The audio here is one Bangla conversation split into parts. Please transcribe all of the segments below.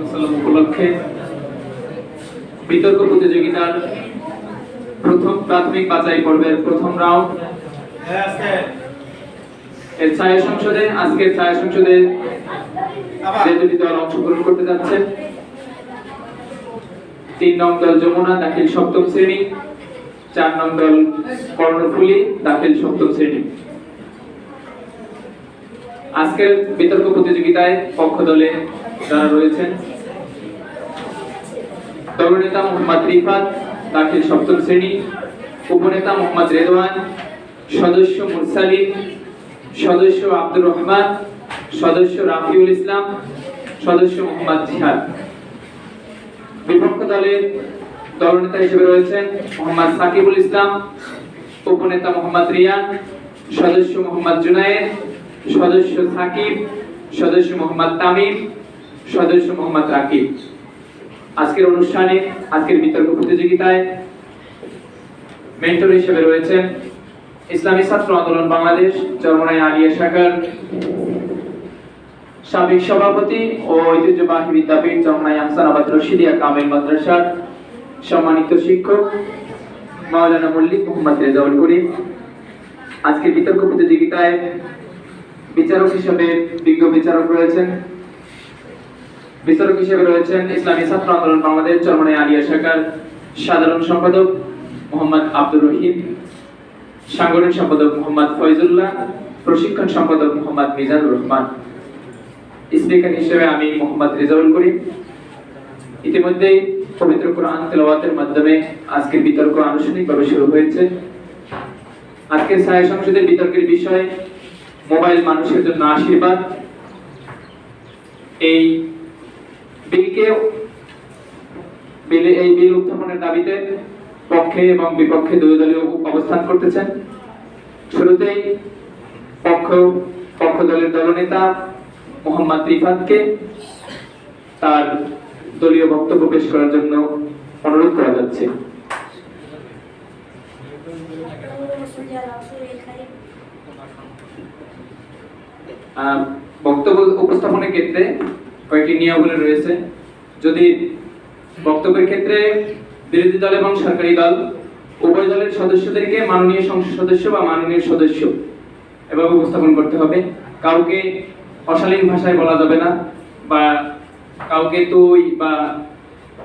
সাল্লাম উপলক্ষে বিতর্ক প্রতিযোগিতার প্রথম প্রাথমিক বাছাই পর্বের প্রথম রাউন্ড এর ছায়া সংসদে আজকের ছায়া সংসদে যে দুটি দল অংশগ্রহণ করতে যাচ্ছে 3 নং দল যমুনা দাখিল সপ্তম শ্রেণী, 4 নং দল কর্ণফুলী দাখিল সপ্তম শ্রেণী। আজকের বিতর্ক প্রতিযোগিতায় পক্ষ দলে যারা রয়েছেন দলনেতা মোহাম্মদ রিফাত দাখিল সপ্তম শ্রেণী, উপনেতা মোহাম্মদ রেদওয়ান, সদস্য মুরসালিন, সদস্য আব্দুর রহমান, সদস্য রাফিউল ইসলাম, সদস্য মোহাম্মদ জিহাদ। বিপক্ষ দলের দলনেতা হিসেবে রয়েছেন মোহাম্মদ সাকিবুল ইসলাম, উপনেতা মোহাম্মদ রিয়ান, সদস্য মোহাম্মদ জুনায়েদ, সদস্য সাকিব, সদস্য মোহাম্মদ তামিম, সদস্য মোহাম্মদ রাকিব। আজকের অনুষ্ঠানে আজকের বিতর্ক প্রতিযোগিতায় মেন্টর হিসেবে রয়েছেন ইসলামী ছাত্র আন্দোলন বাংলাদেশ চরমনাই আলিয়া শাখার সাবেক সভাপতি ও ঐতিহ্যবাহী বিদ্যাপীঠ চরমনাই আহসানাবাদ রশিদিয়া কামিল মাদ্রাসার সম্মানিত শিক্ষক মাওলানা মল্লিক মোহাম্মদ রেজাউল করিম। আজকের বিতর্ক প্রতিযোগিতায় বিচারক হিসেবে বিজ্ঞ বিচারক রয়েছেন ইসলামী ছাত্র আন্দোলন বাংলাদেশ চরমনাই আলিয়া শাখার সাধারণ সম্পাদক মোহাম্মদ আব্দুর রহিম, সাংগঠনিক সম্পাদক মোহাম্মদ ফয়জুল্লাহ, প্রশিক্ষণ সম্পাদক মোহাম্মদ মিজানুর রহমান। স্পিকার হিসেবে আমি মোহাম্মদ রেজাউল করিম। ইতিমধ্যেই পবিত্র কোরআন তেলাওয়াতের মাধ্যমে আজকের বিতর্ক আনুষ্ঠানিকভাবে শুরু হয়েছে। আজকের ছায়া সংসদের বিতর্কের বিষয় মোবাইল মানুষের জন্য আশীর্বাদ। এই বিল উত্থাপনের দাবিতে পক্ষে এবং বিপক্ষে দুই দলীয় অবস্থান করতেছেন। শুরুতেই পক্ষ দলের দলনেতা মোহাম্মদ রিফাতকে তার দলীয় বক্তব্য পেশ করার জন্য অনুরোধ করা যাচ্ছে। বক্তব্য উপস্থাপনের ক্ষেত্রে কয়েকটি নিয়মাবলী রয়েছে। যদি বক্তব্যের ক্ষেত্রে বিরোধী দল এবং সরকারি দল উভয় দলের সদস্যদেরকে মাননীয় সংসদ সদস্য বা মাননীয় সদস্য এভাবে উপস্থাপন করতে হবে। কাউকে অশালীন ভাষায় বলা যাবে না বা কাউকে তুই বা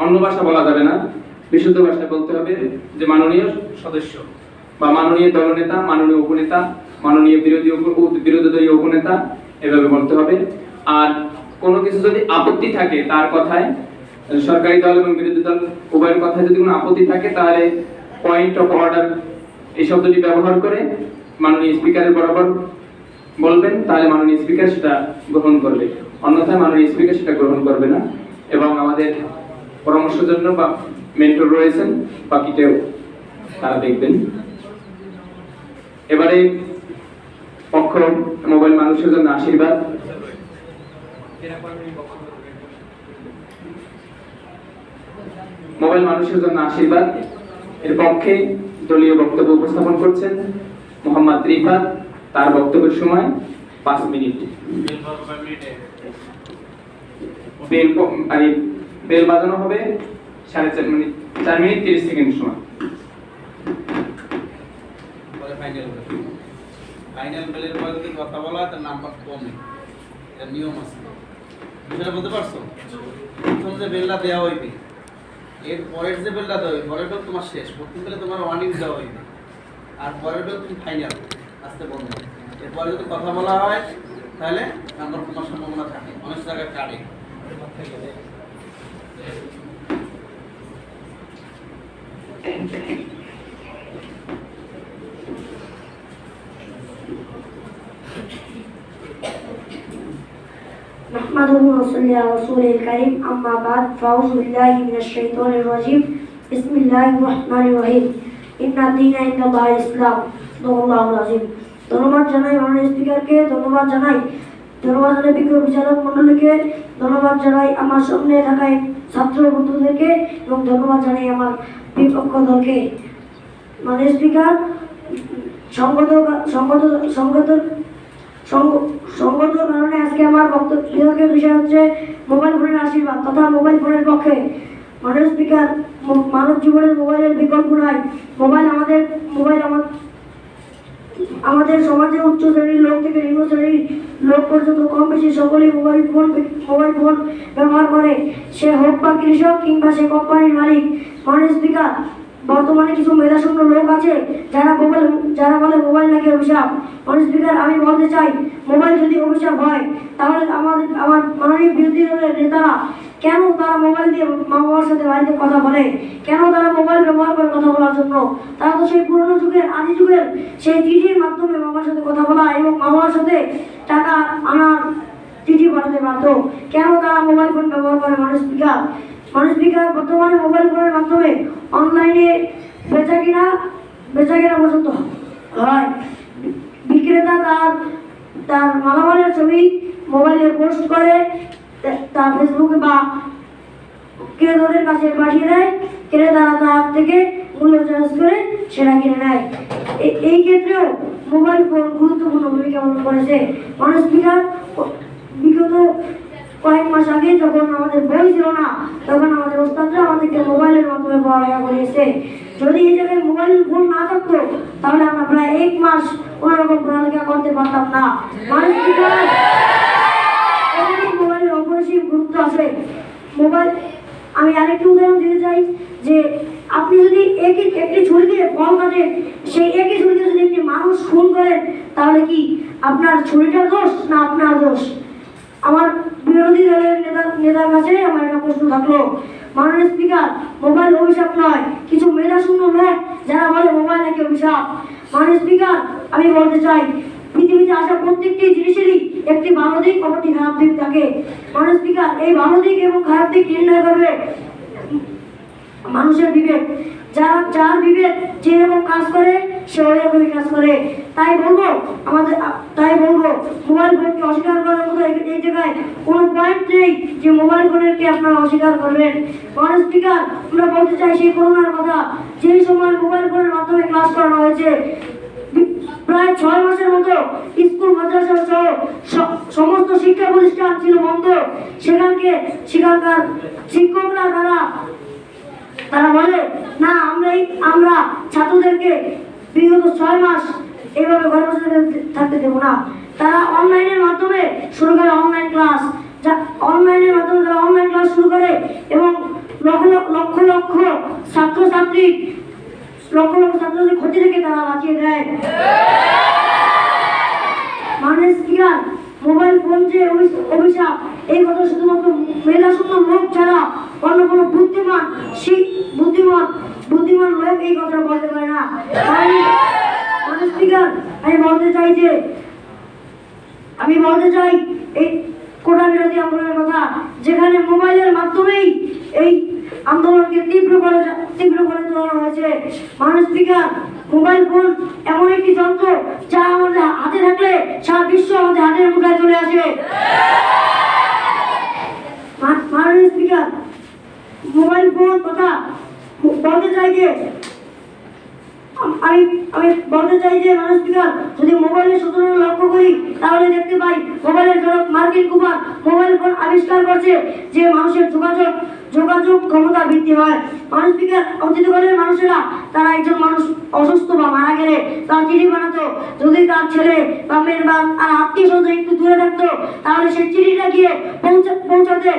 অন্য ভাষা বলা যাবে না, বিশুদ্ধ ভাষায় বলতে হবে যে মাননীয় সদস্য বা মাননীয় দলনেতা, মাননীয় উপনেতা, মাননীয় বিরোধী দলীয় উপনেতা এভাবে বলতে হবে। আর কোনো কিছু যদি আপত্তি থাকে তার কথায়, সরকারি দল এবং বিরোধী দল উভয়ের কথায় যদি কোনো আপত্তি থাকে তাহলে পয়েন্ট অফ অর্ডার এই শব্দটি ব্যবহার করে মাননীয় স্পিকারের বরাবর বলবেন, তাহলে মাননীয় স্পিকার সেটা গ্রহণ করবে, অন্যথায় মাননীয় স্পিকার সেটা গ্রহণ করবে না। এবং আমাদের পরামর্শের জন্য বা মেন্টর রয়েছেন, বাকিটাও তারা দেখবেন। এবারে পক্ষ মোবাইল মানুষের জন্য আশীর্বাদ। মোবাইল মানুষের জন্য আশীর্বাদ এর পক্ষে দলীয় বক্তব্য উপস্থাপন করছেন মোহাম্মদ রিফাত। তার বক্তব্যের সময় 5 মিনিট। বেল বাজানো হবে 4.5 মিনিট, 4 মিনিট 30 সেকেন্ড সময়। ফাইনাল বেলের পরে যদি কথা বলা তার নাম্বার কম নেই, এটা নিয়ম আছে। বিষয়টা বলতে পারছো? প্রথম যে বেলটা দেওয়া হইবে এর পরের যে বেলটা দেওয়া হইবে, পরের বেল তোমার শেষ। প্রথম বেলে তোমার ওয়ার্নিং দেওয়া হইবে আর পরের বেল তুমি ফাইনাল আসতে বন্ধ। এরপরে যদি কথা বলা হয় তাহলে নাম্বার কমার সম্ভাবনা থাকে, অনেক জায়গায় কাটে। نحمده ونصلي على رسوله الكريم أما بعد فأعوذ بالله من الشيطان الرجيم بسم الله الرحمن الرحيم إن الدين عند الله الإسلام صدق الله العظيم। ধন্যবাদ জানাই মাননীয় স্পিকারকে, ধন্যবাদ জানাই বিজ্ঞ বিচারক মণ্ডলীকে, ধন্যবাদ জানাই আমার সামনে থাকা ছাত্র বন্ধুদেরকে এবং ধন্যবাদ জানাই আমার বিপক্ষ দলকে। মাননীয় স্পিকার, সংগত সঙ্গত কারণে আজকে আমার বক্তব্যের বিষয় হচ্ছে মোবাইল ফোনের আশীর্বাদ তথা মোবাইল ফোনের পক্ষে মানব জীবনের মোবাইলের বিকল্প নাই। মোবাইল আমাদের সমাজে উচ্চ শ্রেণীর লোক থেকে নিম্ন শ্রেণীর লোক পর্যন্ত কম বেশি সকলেই মোবাইল ফোন ব্যবহার করে, সে হোক বা কৃষক কিংবা সে কোম্পানির মালিক। মাননীয় স্পিকার, বর্তমানে কিছু মেধাশূন্য লোক আছে যারা বলে মোবাইল নাকি অভিশাপ। মাননীয় স্পিকার, আমি বলতে চাই মোবাইল যদি অভিশাপ হয় তাহলে আমার মাননীয় বিরোধী দলের নেতারা কেন তারা মোবাইল দিয়ে মা বাবার সাথে বাড়িতে কথা বলে, কেন তারা মোবাইল ব্যবহার করে কথা বলার জন্য? তারা তো সেই পুরনো যুগের আদি যুগের সেই চিঠির মাধ্যমে বাবার সাথে কথা বলা এবং মা বাবার সাথে টাকা আনার চিঠি পাঠাতে পারতো। কেন তারা মোবাইল ফোন ব্যবহার করে? মাননীয় স্পিকার, বর্তমানে মোবাইল ফোনের মাধ্যমে অনলাইনে বেচা কিনা পর্যন্ত হয়। বিক্রেতা তার মালামালের ছবি মোবাইলে পোস্ট করে তা ফেসবুকে বা ক্রেতাদের কাছে পাঠিয়ে দেয়। ক্রেতারা তার থেকে মূল্য চার্জ করে সেটা কিনে নেয়। এই ক্ষেত্রেও মোবাইল ফোন গুরুত্বপূর্ণ ভূমিকা পালন করেছে। মাননীয় স্পিকার, বিগত কয়েক মাস আগে যখন আমাদের বই ছিল না তখন আমাদের ওস্তাদরা আমাদেরকে মোবাইলের মাধ্যমে পড়ালেখা করিয়েছে। যদি এই জায়গায় মোবাইল ফোন না থাকতো তাহলে আমরা প্রায় 1 মাস কোনোরকম পড়ালেখা করতে পারতাম না। মাননীয় স্পিকার, মোবাইলের অপরিসীম গুরুত্ব আছে। আমি আরেকটি উদাহরণ দিতে চাই যে আপনি যদি একটি ছুরি দিয়ে ফল কাটেন, সেই একই ছুরি দিয়ে যদি একটি মানুষ খুন করেন তাহলে কি আপনার ছুরিটার দোষ না আপনার দোষ? আমার বিরোধী দলের নেতার কাছে আমার একটা প্রশ্ন থাকলো। মাননীয় স্পিকার, মোবাইল অভিশাপ নয়, কিছু মেধাশূন্য লোক যারা বলে মোবাইল নাকি অভিশাপ। মাননীয় স্পিকার, আমি বলতে চাই পৃথিবীতে আসা প্রত্যেকটি জিনিসেরই একটি ভালো দিক অপরটি খারাপ দিক থাকে। মাননীয় স্পিকার, এই ভালো দিক এবং খারাপ দিক নির্ণয় করবে মানুষের বিবেক। যার বিবেক যেরকম কাজ করে সে ওই রকমই কাজ করে। তাই বলবো মোবাইল ফোনকে অস্বীকার করার মতো এই জায়গায় কোনো পয়েন্ট নেই যে মোবাইল ফোনকে আপনারা অস্বীকার করবেন। মাননীয় স্পিকার, আমরা বলতে চাই সেই করোনার কথা, যেই সময় মোবাইল ফোনের মাধ্যমে ক্লাস করানো হয়েছে, প্রায় 6 মাসের মতো স্কুল মাদ্রাসা সহ সমস্ত শিক্ষা প্রতিষ্ঠান ছিল বন্ধ। সেখানকার শিক্ষকরা তারা বলে না, আমরা ছাত্রদেরকে বিগত 6 মাস এইভাবে ঘরে বসে থাকতে দেবো না। তারা অনলাইনের মাধ্যমে শুরু করে অনলাইন ক্লাস শুরু করে এবং লক্ষ লক্ষ ছাত্রছাত্রীদের ক্ষতি থেকে তারা বাঁচিয়ে দেয়। মাননীয় স্পিকার, মোবাইল ফোন যে অভিশাপ এই কথা শুধুমাত্র মেধাশূন্য লোক ছাড়া অন্য কোনো বুদ্ধিমান লোক এই কথা বলতে পারে না। মাননীয় স্পিকার, আমি বলতে চাই এই কোটা বিরোধী আন্দোলনের কথা, যেখানে মোবাইলের মাধ্যমেই এই আন্দোলনকে তীব্র করে তোলা হয়েছে। মাননীয় স্পিকার, মোবাইল ফোন এমন একটি যন্ত্র যা আমাদের হাতে থাকলে সারা বিশ্ব আমাদের হাতের মুঠায় চলে আসে। মাননীয় স্পিকার, মোবাইল ফোন কথা বলতে চাই যে মাননীয় স্পিকার, যদি মোবাইলের সূচনা লক্ষ্য করি তাহলে দেখতে পাই মোবাইলের জনক মার্কিন কুপার মোবাইল ফোন আবিষ্কার করছে যে মানুষের যোগাযোগ ক্ষমতা বৃদ্ধি হয়। মাননীয় স্পিকার, অতীতকালের মানুষেরা তারা একজন মানুষ অসুস্থ বা মারা গেলে তার চিঠি বানাতো। যদি তার ছেলে বা মেয়ের বা আর আত্মীয় স্বজন একটু দূরে থাকতো তাহলে সেই চিঠিটা গিয়ে পৌঁছাতে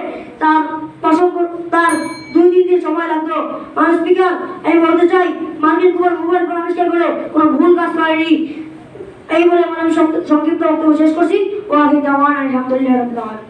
তার 2-3 দিন সময় লাগতো। মাননীয় স্পিকার, আমি বলতে চাই মার্কিন কুপার মোবাইল ফোন আবিষ্কার করে কোনো ভুল কাজ করেনি। এই বলে আমি সংক্ষিপ্ত বক্তব্য শেষ করছি। ও আগে দাওয়ান আলহামদুলিল্লাহ রাব্বিল আলামিন।